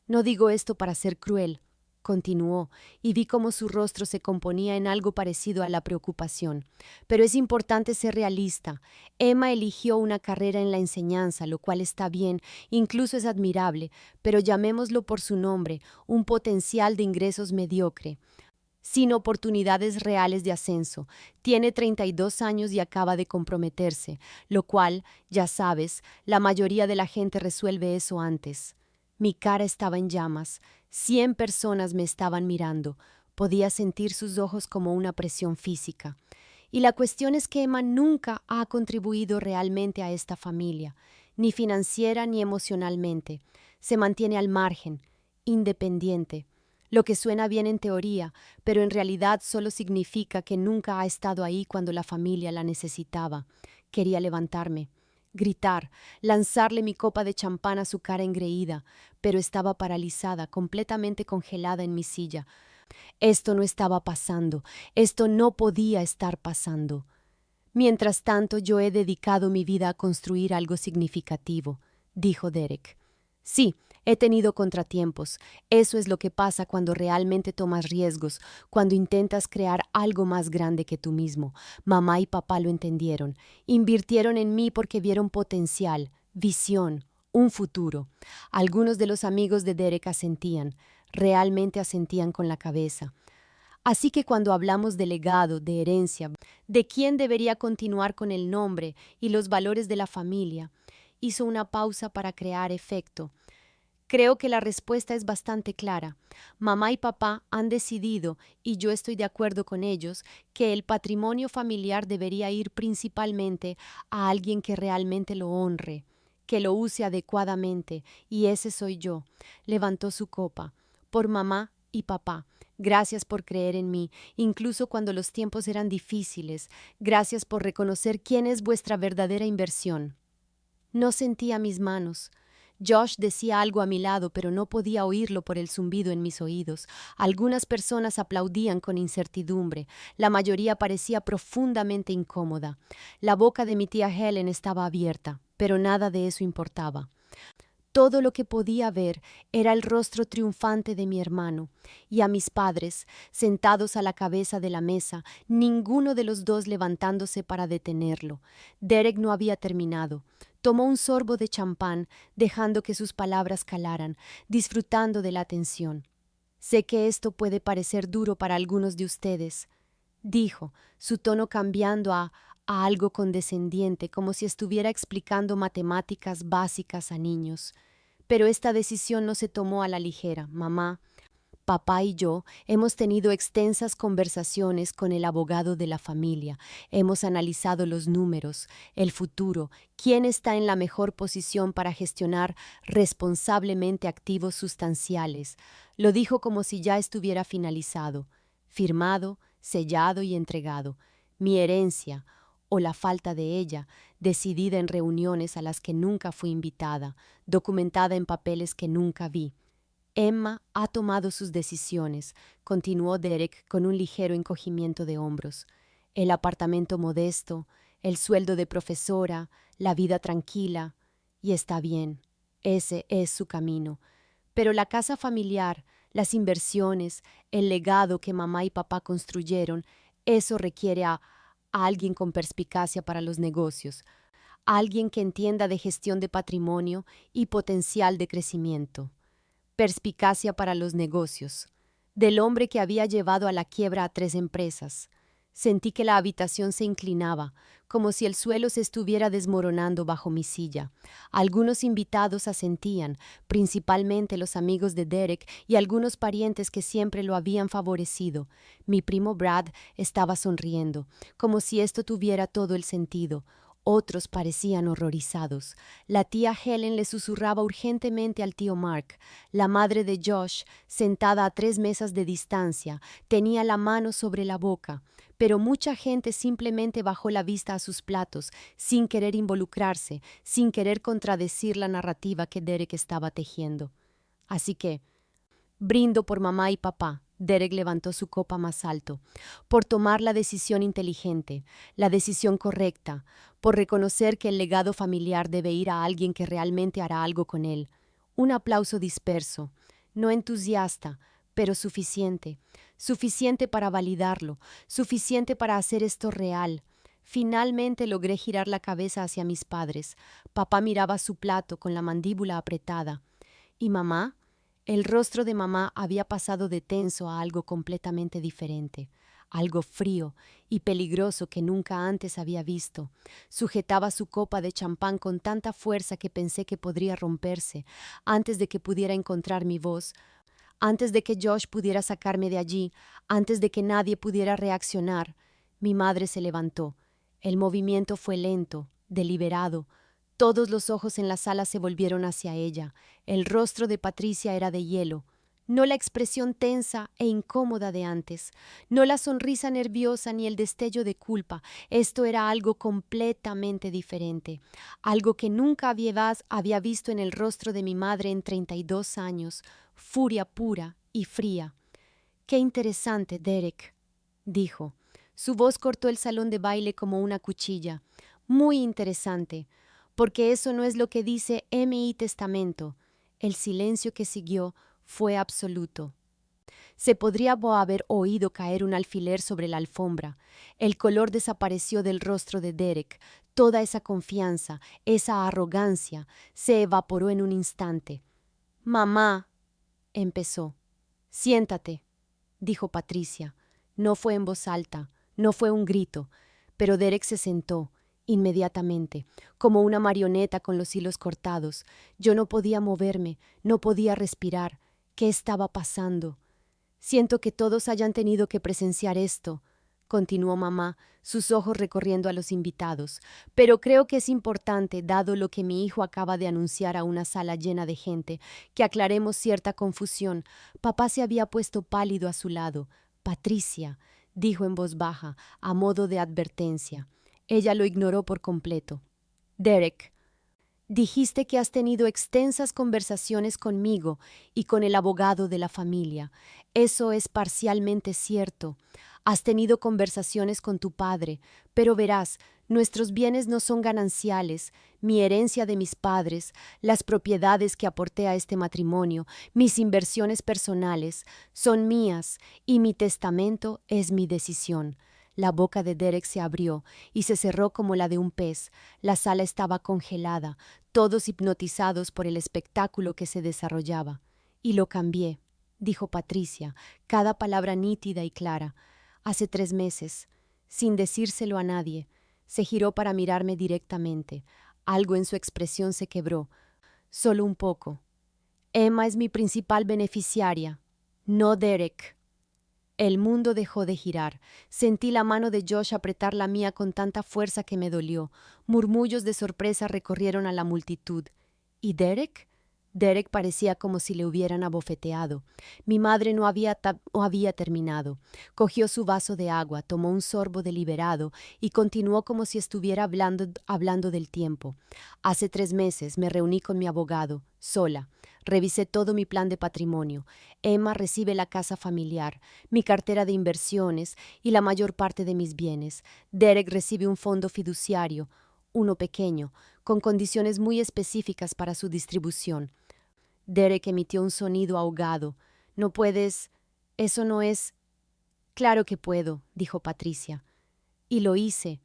No digo esto para ser cruel, continuó, y vi cómo su rostro se componía en algo parecido a la preocupación. Pero es importante ser realista. Emma eligió una carrera en la enseñanza, lo cual está bien, incluso es admirable, pero llamémoslo por su nombre, un potencial de ingresos mediocre, sin oportunidades reales de ascenso. Tiene 32 años y acaba de comprometerse, lo cual, ya sabes, la mayoría de la gente resuelve eso antes. Mi cara estaba en llamas. 100 personas me estaban mirando. Podía sentir sus ojos como una presión física. Y la cuestión es que Emma nunca ha contribuido realmente a esta familia, ni financiera ni emocionalmente. Se mantiene al margen, independiente. Lo que suena bien en teoría, pero en realidad solo significa que nunca ha estado ahí cuando la familia la necesitaba. Quería levantarme, gritar, lanzarle mi copa de champán a su cara engreída, pero estaba paralizada, completamente congelada en mi silla. Esto no estaba pasando, esto no podía estar pasando. Mientras tanto, yo he dedicado mi vida a construir algo significativo, dijo Derek. Sí, he tenido contratiempos. Eso es lo que pasa cuando realmente tomas riesgos, cuando intentas crear algo más grande que tú mismo. Mamá y papá lo entendieron. Invirtieron en mí porque vieron potencial, visión, un futuro. Algunos de los amigos de Derek asentían, realmente asentían con la cabeza. Así que cuando hablamos de legado, de herencia, de quién debería continuar con el nombre y los valores de la familia, hizo una pausa para crear efecto. Creo que la respuesta es bastante clara. Mamá y papá han decidido, y yo estoy de acuerdo con ellos, que el patrimonio familiar debería ir principalmente a alguien que realmente lo honre, que lo use adecuadamente, y ese soy yo. Levantó su copa. Por mamá y papá. Gracias por creer en mí, incluso cuando los tiempos eran difíciles. Gracias por reconocer quién es vuestra verdadera inversión. No sentía mis manos. Josh decía algo a mi lado, pero no podía oírlo por el zumbido en mis oídos. Algunas personas aplaudían con incertidumbre. La mayoría parecía profundamente incómoda. La boca de mi tía Helen estaba abierta, pero nada de eso importaba. Todo lo que podía ver era el rostro triunfante de mi hermano, y a mis padres, sentados a la cabeza de la mesa, ninguno de los dos levantándose para detenerlo. Derek no había terminado. Tomó un sorbo de champán, dejando que sus palabras calaran, disfrutando de la atención. Sé que esto puede parecer duro para algunos de ustedes, dijo, su tono cambiando a algo condescendiente, como si estuviera explicando matemáticas básicas a niños. Pero esta decisión no se tomó a la ligera. Mamá, papá y yo hemos tenido extensas conversaciones con el abogado de la familia. Hemos analizado los números, el futuro, quién está en la mejor posición para gestionar responsablemente activos sustanciales. Lo dijo como si ya estuviera finalizado, firmado, sellado y entregado. Mi herencia, o la falta de ella, decidida en reuniones a las que nunca fui invitada, documentada en papeles que nunca vi. Emma ha tomado sus decisiones, continuó Derek con un ligero encogimiento de hombros. El apartamento modesto, el sueldo de profesora, la vida tranquila, y está bien, ese es su camino. Pero la casa familiar, las inversiones, el legado que mamá y papá construyeron, eso requiere a alguien con perspicacia para los negocios, alguien que entienda de gestión de patrimonio y potencial de crecimiento. Perspicacia para los negocios. Del hombre que había llevado a la quiebra a 3 empresas. Sentí que la habitación se inclinaba, como si el suelo se estuviera desmoronando bajo mi silla. Algunos invitados asentían, principalmente los amigos de Derek y algunos parientes que siempre lo habían favorecido. Mi primo Brad estaba sonriendo, como si esto tuviera todo el sentido. Otros parecían horrorizados. La tía Helen le susurraba urgentemente al tío Mark. La madre de Josh, sentada a 3 mesas de distancia, tenía la mano sobre la boca, pero mucha gente simplemente bajó la vista a sus platos, sin querer involucrarse, sin querer contradecir la narrativa que Derek estaba tejiendo. Así que, brindo por mamá y papá. Derek levantó su copa más alto, por tomar la decisión inteligente, la decisión correcta, por reconocer que el legado familiar debe ir a alguien que realmente hará algo con él. Un aplauso disperso, no entusiasta, pero suficiente, suficiente para validarlo, suficiente para hacer esto real. Finalmente logré girar la cabeza hacia mis padres. Papá miraba su plato con la mandíbula apretada. ¿Y mamá? El rostro de mamá había pasado de tenso a algo completamente diferente, algo frío y peligroso que nunca antes había visto. Sujetaba su copa de champán con tanta fuerza que pensé que podría romperse antes de que pudiera encontrar mi voz, antes de que Josh pudiera sacarme de allí, antes de que nadie pudiera reaccionar. Mi madre se levantó. El movimiento fue lento, deliberado. Todos los ojos en la sala se volvieron hacia ella. El rostro de Patricia era de hielo. No la expresión tensa e incómoda de antes, no la sonrisa nerviosa ni el destello de culpa. Esto era algo completamente diferente, algo que nunca había visto en el rostro de mi madre en 32 años, furia pura y fría. «Qué interesante, Derek», dijo. Su voz cortó el salón de baile como una cuchilla. «Muy interesante, porque eso no es lo que dice mi testamento». El silencio que siguió fue absoluto. Se podría haber oído caer un alfiler sobre la alfombra. El color desapareció del rostro de Derek. Toda esa confianza, esa arrogancia, se evaporó en un instante. «Mamá», empezó. «Siéntate», dijo Patricia. No fue en voz alta, no fue un grito, pero Derek se sentó, Inmediatamente, como una marioneta con los hilos cortados. Yo no podía moverme, no podía respirar. ¿Qué estaba pasando? Siento que todos hayan tenido que presenciar esto, continuó mamá, sus ojos recorriendo a los invitados, pero creo que es importante, dado lo que mi hijo acaba de anunciar a una sala llena de gente, que aclaremos cierta confusión. Papá se había puesto pálido a su lado. Patricia, dijo en voz baja, a modo de advertencia. Ella lo ignoró por completo. Derek, dijiste que has tenido extensas conversaciones conmigo y con el abogado de la familia. Eso es parcialmente cierto. Has tenido conversaciones con tu padre, pero verás, nuestros bienes no son gananciales. Mi herencia de mis padres, las propiedades que aporté a este matrimonio, mis inversiones personales, son mías y mi testamento es mi decisión. La boca de Derek se abrió y se cerró como la de un pez. La sala estaba congelada, todos hipnotizados por el espectáculo que se desarrollaba. Y lo cambié, dijo Patricia, cada palabra nítida y clara. Hace 3 meses, sin decírselo a nadie, se giró para mirarme directamente. Algo en su expresión se quebró, solo un poco. Emma es mi principal beneficiaria, no Derek. El mundo dejó de girar. Sentí la mano de Josh apretar la mía con tanta fuerza que me dolió. Murmullos de sorpresa recorrieron a la multitud. ¿Y Derek? Derek parecía como si le hubieran abofeteado. Mi madre no había terminado. Cogió su vaso de agua, tomó un sorbo deliberado y continuó como si estuviera hablando del tiempo. Hace 3 meses me reuní con mi abogado, sola. Revisé todo mi plan de patrimonio. Emma recibe la casa familiar, mi cartera de inversiones y la mayor parte de mis bienes. Derek recibe un fondo fiduciario, uno pequeño, con condiciones muy específicas para su distribución. Derek emitió un sonido ahogado. No puedes... Eso no es... Claro que puedo, dijo Patricia. Y lo hice.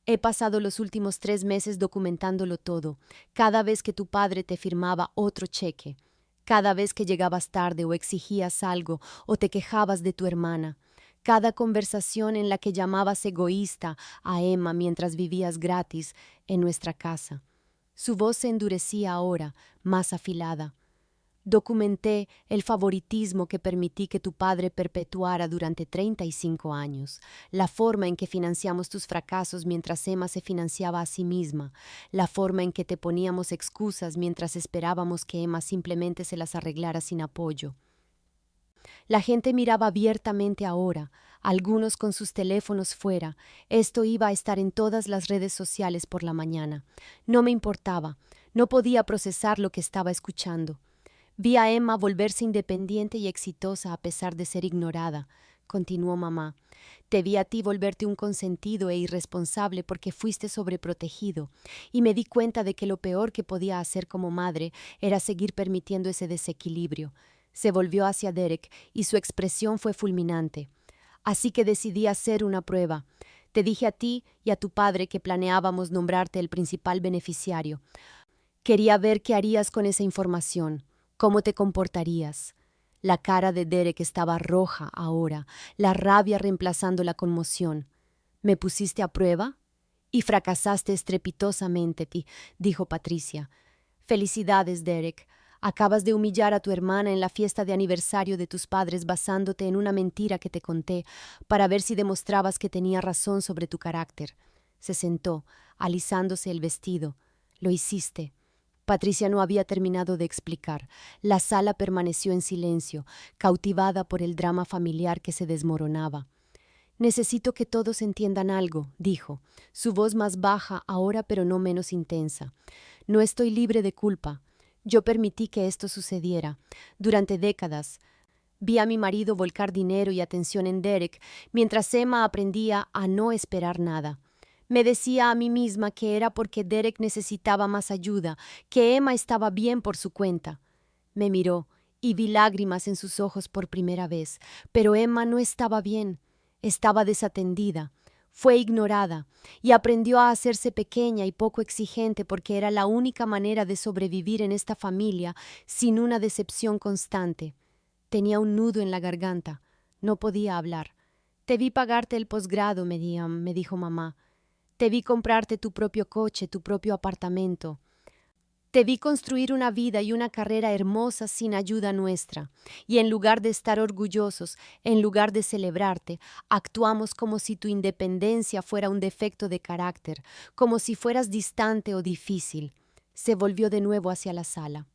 He pasado los últimos 3 meses documentándolo todo, cada vez que tu padre te firmaba otro cheque, cada vez que llegabas tarde o exigías algo o te quejabas de tu hermana, cada conversación en la que llamabas egoísta a Emma mientras vivías gratis en nuestra casa. Su voz se endurecía ahora, más afilada. Documenté el favoritismo que permití que tu padre perpetuara durante 35 años, la forma en que financiamos tus fracasos mientras Emma se financiaba a sí misma, la forma en que te poníamos excusas mientras esperábamos que Emma simplemente se las arreglara sin apoyo. La gente miraba abiertamente ahora, algunos con sus teléfonos fuera. Esto iba a estar en todas las redes sociales por la mañana. No me importaba, no podía procesar lo que estaba escuchando. Vi a Emma volverse independiente y exitosa a pesar de ser ignorada, continuó mamá. Te vi a ti volverte un consentido e irresponsable porque fuiste sobreprotegido, y me di cuenta de que lo peor que podía hacer como madre era seguir permitiendo ese desequilibrio. Se volvió hacia Derek y su expresión fue fulminante. Así que decidí hacer una prueba. Te dije a ti y a tu padre que planeábamos nombrarte el principal beneficiario. Quería ver qué harías con esa información. ¿Cómo te comportarías? La cara de Derek estaba roja ahora, la rabia reemplazando la conmoción. ¿Me pusiste a prueba? Y fracasaste estrepitosamente, dijo Patricia. Felicidades, Derek. Acabas de humillar a tu hermana en la fiesta de aniversario de tus padres basándote en una mentira que te conté para ver si demostrabas que tenía razón sobre tu carácter. Se sentó, alisándose el vestido. Lo hiciste. Patricia no había terminado de explicar. La sala permaneció en silencio, cautivada por el drama familiar que se desmoronaba. Necesito que todos entiendan algo, dijo, su voz más baja ahora pero no menos intensa. No estoy libre de culpa. Yo permití que esto sucediera. Durante décadas vi a mi marido volcar dinero y atención en Derek, mientras Emma aprendía a no esperar nada. Me decía a mí misma que era porque Derek necesitaba más ayuda, que Emma estaba bien por su cuenta. Me miró y vi lágrimas en sus ojos por primera vez, pero Emma no estaba bien, estaba desatendida, fue ignorada y aprendió a hacerse pequeña y poco exigente porque era la única manera de sobrevivir en esta familia sin una decepción constante. Tenía un nudo en la garganta, no podía hablar. Te vi pagarte el posgrado, me dijo mamá. Te vi comprarte tu propio coche, tu propio apartamento. Te vi construir una vida y una carrera hermosas sin ayuda nuestra, y en lugar de estar orgullosos, en lugar de celebrarte, actuamos como si tu independencia fuera un defecto de carácter, como si fueras distante o difícil. Se volvió de nuevo hacia la sala.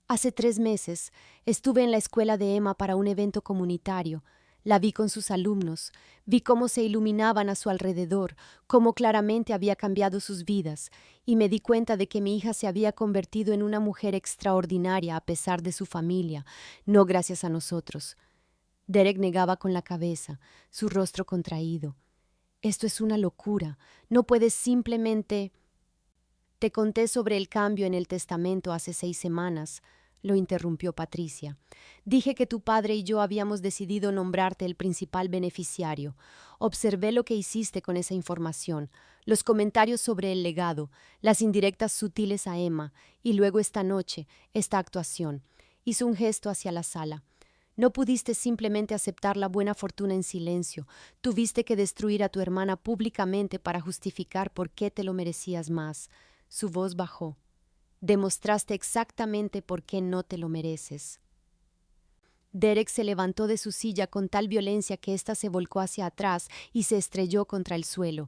Hace 3 meses estuve en la escuela de Emma para un evento comunitario. La vi con sus alumnos, vi cómo se iluminaban a su alrededor, cómo claramente había cambiado sus vidas, y me di cuenta de que mi hija se había convertido en una mujer extraordinaria a pesar de su familia, no gracias a nosotros. Derek negaba con la cabeza, su rostro contraído. Esto es una locura. No puedes simplemente... Te conté sobre el cambio en el testamento hace 6 semanas, lo interrumpió Patricia. Dije que tu padre y yo habíamos decidido nombrarte el principal beneficiario. Observé lo que hiciste con esa información, los comentarios sobre el legado, las indirectas sutiles a Emma, y luego esta noche, esta actuación. Hizo un gesto hacia la sala. No pudiste simplemente aceptar la buena fortuna en silencio. Tuviste que destruir a tu hermana públicamente para justificar por qué te lo merecías más. Su voz bajó. Demostraste exactamente por qué no te lo mereces. Derek se levantó de su silla con tal violencia que ésta se volcó hacia atrás y se estrelló contra el suelo.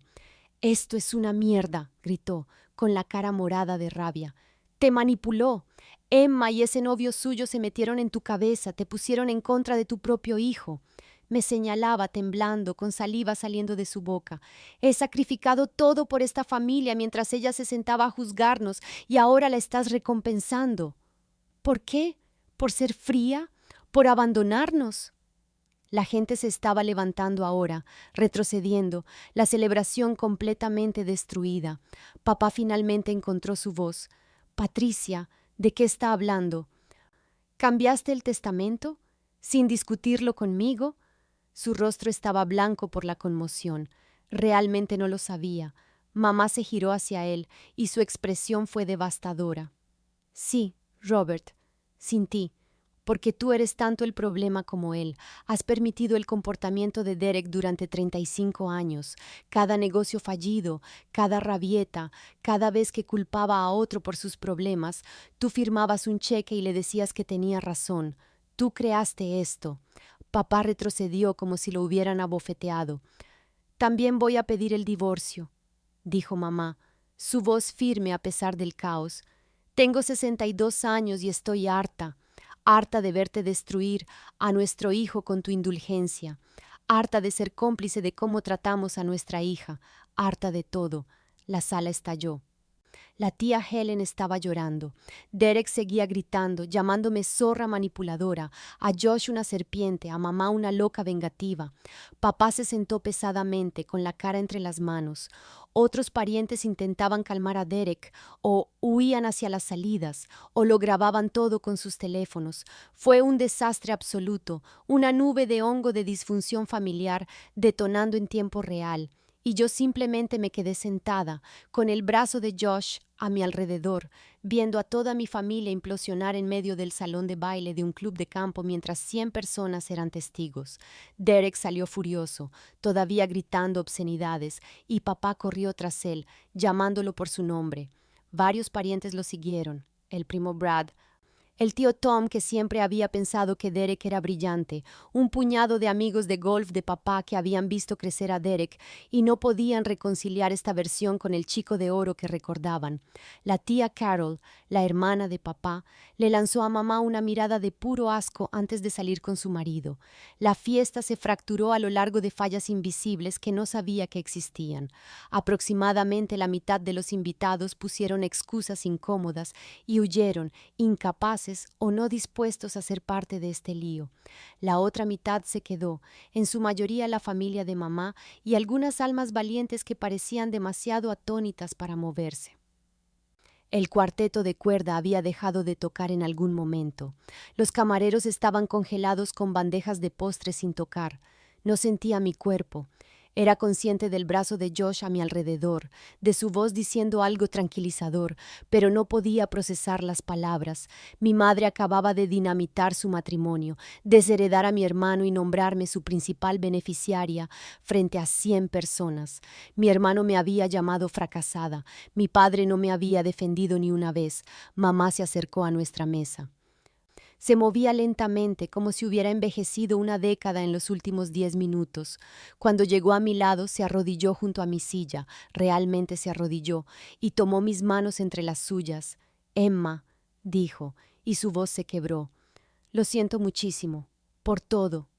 «Esto es una mierda», gritó, con la cara morada de rabia. «Te manipuló. Emma y ese novio suyo se metieron en tu cabeza, te pusieron en contra de tu propio hijo». Me señalaba temblando, con saliva saliendo de su boca. «He sacrificado todo por esta familia mientras ella se sentaba a juzgarnos y ahora la estás recompensando». «¿Por qué? ¿Por ser fría? ¿Por abandonarnos?» La gente se estaba levantando ahora, retrocediendo, la celebración completamente destruida. Papá finalmente encontró su voz. «Patricia, ¿de qué está hablando? ¿Cambiaste el testamento? ¿Sin discutirlo conmigo?» Su rostro estaba blanco por la conmoción. Realmente no lo sabía. Mamá se giró hacia él y su expresión fue devastadora. «Sí, Robert, sin ti, porque tú eres tanto el problema como él. Has permitido el comportamiento de Derek durante 35 años. Cada negocio fallido, cada rabieta, cada vez que culpaba a otro por sus problemas, tú firmabas un cheque y le decías que tenía razón. Tú creaste esto». Papá retrocedió como si lo hubieran abofeteado. «También voy a pedir el divorcio», dijo mamá, su voz firme a pesar del caos. «Tengo 62 años y estoy harta de verte destruir a nuestro hijo con tu indulgencia, harta de ser cómplice de cómo tratamos a nuestra hija, harta de todo». La sala estalló. La tía Helen estaba llorando. Derek seguía gritando, llamándome zorra manipuladora, a Josh una serpiente, a mamá una loca vengativa. Papá se sentó pesadamente, con la cara entre las manos. Otros parientes intentaban calmar a Derek, o huían hacia las salidas, o lo grababan todo con sus teléfonos. Fue un desastre absoluto, una nube de hongo de disfunción familiar detonando en tiempo real. Y yo simplemente me quedé sentada, con el brazo de Josh a mi alrededor, viendo a toda mi familia implosionar en medio del salón de baile de un club de campo mientras 100 personas eran testigos. Derek salió furioso, todavía gritando obscenidades, y papá corrió tras él, llamándolo por su nombre. Varios parientes lo siguieron. El primo Brad, el tío Tom, que siempre había pensado que Derek era brillante, un puñado de amigos de golf de papá que habían visto crecer a Derek y no podían reconciliar esta versión con el chico de oro que recordaban. La tía Carol, la hermana de papá, le lanzó a mamá una mirada de puro asco antes de salir con su marido. La fiesta se fracturó a lo largo de fallas invisibles que no sabía que existían. Aproximadamente la mitad de los invitados pusieron excusas incómodas y huyeron, incapaces o no dispuestos a ser parte de este lío. La otra mitad se quedó, en su mayoría la familia de mamá y algunas almas valientes que parecían demasiado atónitas para moverse. El cuarteto de cuerda había dejado de tocar en algún momento. Los camareros estaban congelados con bandejas de postres sin tocar. No sentía mi cuerpo. Era consciente del brazo de Josh a mi alrededor, de su voz diciendo algo tranquilizador, pero no podía procesar las palabras. Mi madre acababa de dinamitar su matrimonio, desheredar a mi hermano y nombrarme su principal beneficiaria frente a 100 personas. Mi hermano me había llamado fracasada. Mi padre no me había defendido ni una vez. Mamá se acercó a nuestra mesa. Se movía lentamente, como si hubiera envejecido una década en los últimos 10 minutos. Cuando llegó a mi lado, se arrodilló junto a mi silla, realmente se arrodilló, y tomó mis manos entre las suyas. «Emma», dijo, y su voz se quebró. «Lo siento muchísimo, por todo,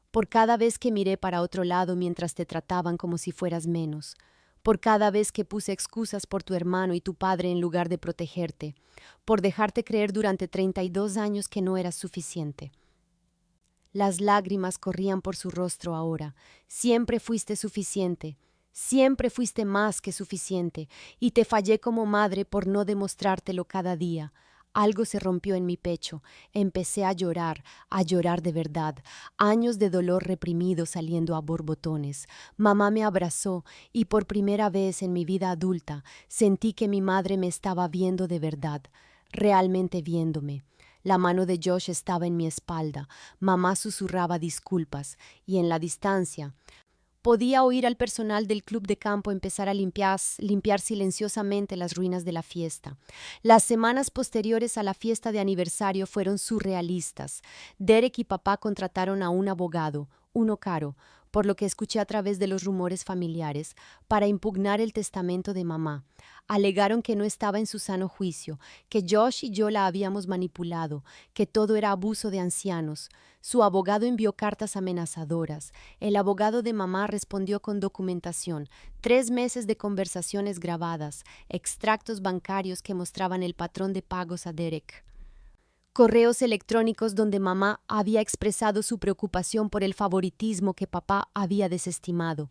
por cada vez que miré para otro lado mientras te trataban como si fueras menos, por cada vez que puse excusas por tu hermano y tu padre en lugar de protegerte, por dejarte creer durante 32 años que no eras suficiente». Las lágrimas corrían por su rostro ahora. Siempre fuiste suficiente, siempre fuiste más que suficiente, y te fallé como madre por no demostrártelo cada día. Algo se rompió en mi pecho. Empecé a llorar de verdad. Años de dolor reprimido saliendo a borbotones. Mamá me abrazó y por primera vez en mi vida adulta sentí que mi madre me estaba viendo de verdad, realmente viéndome. La mano de Josh estaba en mi espalda. Mamá susurraba disculpas y en la distancia podía oír al personal del club de campo empezar a limpiar silenciosamente las ruinas de la fiesta. Las semanas posteriores a la fiesta de aniversario fueron surrealistas. Derek y papá contrataron a un abogado, uno caro, por lo que escuché a través de los rumores familiares, para impugnar el testamento de mamá. Alegaron que no estaba en su sano juicio, que Josh y yo la habíamos manipulado, que todo era abuso de ancianos. Su abogado envió cartas amenazadoras. El abogado de mamá respondió con documentación, 3 meses de conversaciones grabadas, extractos bancarios que mostraban el patrón de pagos a Derek. Correos electrónicos donde mamá había expresado su preocupación por el favoritismo que papá había desestimado.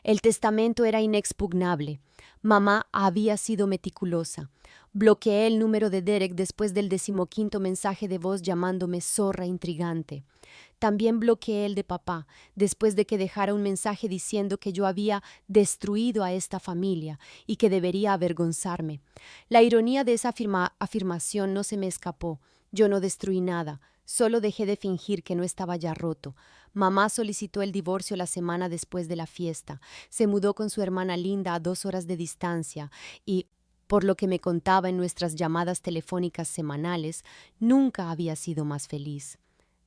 El testamento era inexpugnable. Mamá había sido meticulosa. Bloqueé el número de Derek después del 15º mensaje de voz llamándome zorra intrigante. También bloqueé el de papá, después de que dejara un mensaje diciendo que yo había destruido a esta familia y que debería avergonzarme. La ironía de esa afirmación no se me escapó. Yo no destruí nada, solo dejé de fingir que no estaba ya roto. Mamá solicitó el divorcio la semana después de la fiesta. Se mudó con su hermana Linda a 2 horas de distancia y, por lo que me contaba en nuestras llamadas telefónicas semanales, nunca había sido más feliz.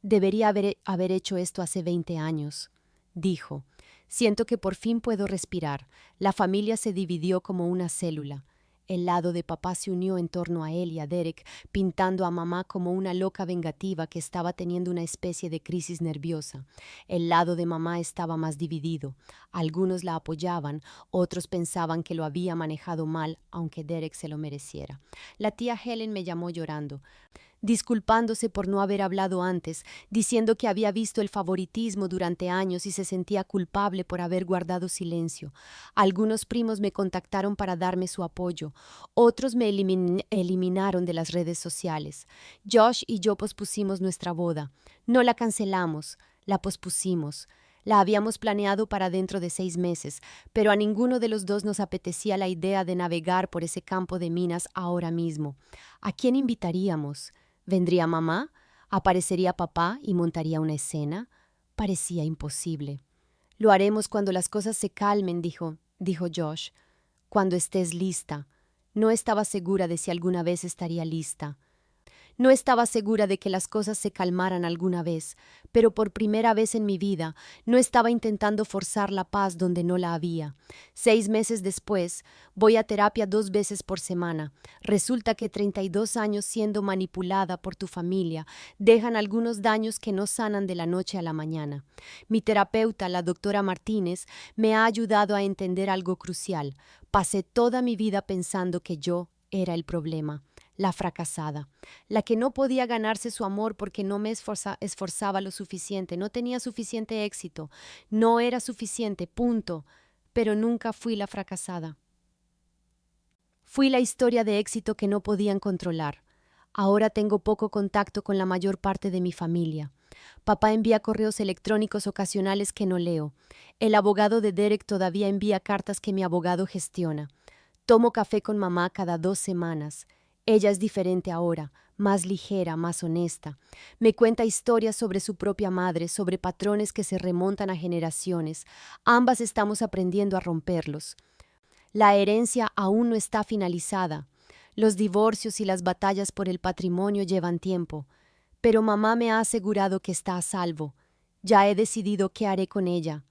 Debería haber hecho esto hace 20 años, dijo. Siento que por fin puedo respirar. La familia se dividió como una célula. El lado de papá se unió en torno a él y a Derek, pintando a mamá como una loca vengativa que estaba teniendo una especie de crisis nerviosa. El lado de mamá estaba más dividido. Algunos la apoyaban, otros pensaban que lo había manejado mal, aunque Derek se lo mereciera. La tía Helen me llamó llorando, disculpándose por no haber hablado antes, diciendo que había visto el favoritismo durante años y se sentía culpable por haber guardado silencio. Algunos primos me contactaron para darme su apoyo, otros me eliminaron de las redes sociales. Josh y yo pospusimos nuestra boda. No la cancelamos, la pospusimos. La habíamos planeado para dentro de 6 meses, pero a ninguno de los dos nos apetecía la idea de navegar por ese campo de minas ahora mismo. ¿A quién invitaríamos? ¿Vendría mamá? ¿Aparecería papá y montaría una escena? Parecía imposible. Lo haremos cuando las cosas se calmen, dijo Josh. Cuando estés lista. No estaba segura de si alguna vez estaría lista. No estaba segura de que las cosas se calmaran alguna vez, pero por primera vez en mi vida no estaba intentando forzar la paz donde no la había. 6 meses después, voy a terapia 2 veces por semana. Resulta que 32 años siendo manipulada por tu familia dejan algunos daños que no sanan de la noche a la mañana. Mi terapeuta, la doctora Martínez, me ha ayudado a entender algo crucial. Pasé toda mi vida pensando que yo era el problema. La fracasada, la que no podía ganarse su amor porque no me esforzaba lo suficiente, no tenía suficiente éxito, no era suficiente, punto, pero nunca fui la fracasada. Fui la historia de éxito que no podían controlar. Ahora tengo poco contacto con la mayor parte de mi familia. Papá envía correos electrónicos ocasionales que no leo. El abogado de Derek todavía envía cartas que mi abogado gestiona. Tomo café con mamá cada 2 semanas. Ella es diferente ahora, más ligera, más honesta. Me cuenta historias sobre su propia madre, sobre patrones que se remontan a generaciones. Ambas estamos aprendiendo a romperlos. La herencia aún no está finalizada. Los divorcios y las batallas por el patrimonio llevan tiempo. Pero mamá me ha asegurado que está a salvo. Ya he decidido qué haré con ella.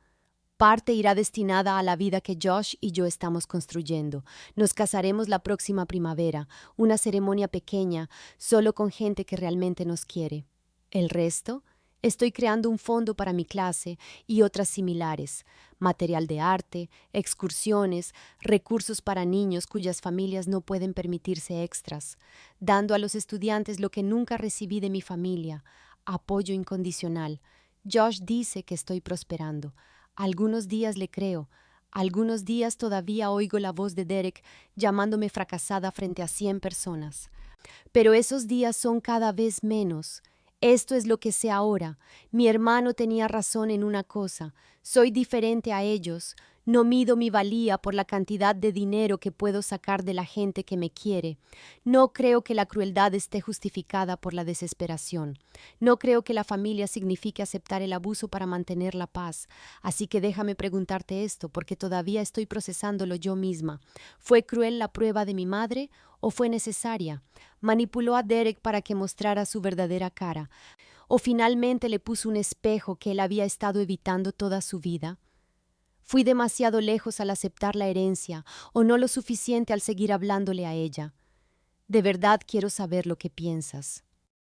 Parte irá destinada a la vida que Josh y yo estamos construyendo. Nos casaremos la próxima primavera, una ceremonia pequeña, solo con gente que realmente nos quiere. El resto, estoy creando un fondo para mi clase y otras similares, material de arte, excursiones, recursos para niños cuyas familias no pueden permitirse extras, dando a los estudiantes lo que nunca recibí de mi familia, apoyo incondicional. Josh dice que estoy prosperando. Algunos días le creo, algunos días todavía oigo la voz de Derek llamándome fracasada frente a 100 personas. Pero esos días son cada vez menos. Esto es lo que sé ahora. Mi hermano tenía razón en una cosa. Soy diferente a ellos. No mido mi valía por la cantidad de dinero que puedo sacar de la gente que me quiere. No creo que la crueldad esté justificada por la desesperación. No creo que la familia signifique aceptar el abuso para mantener la paz. Así que déjame preguntarte esto, porque todavía estoy procesándolo yo misma. ¿Fue cruel la prueba de mi madre o fue necesaria? ¿Manipuló a Derek para que mostrara su verdadera cara? ¿O finalmente le puso un espejo que él había estado evitando toda su vida? ¿Fui demasiado lejos al aceptar la herencia o no lo suficiente al seguir hablándole a ella? De verdad quiero saber lo que piensas.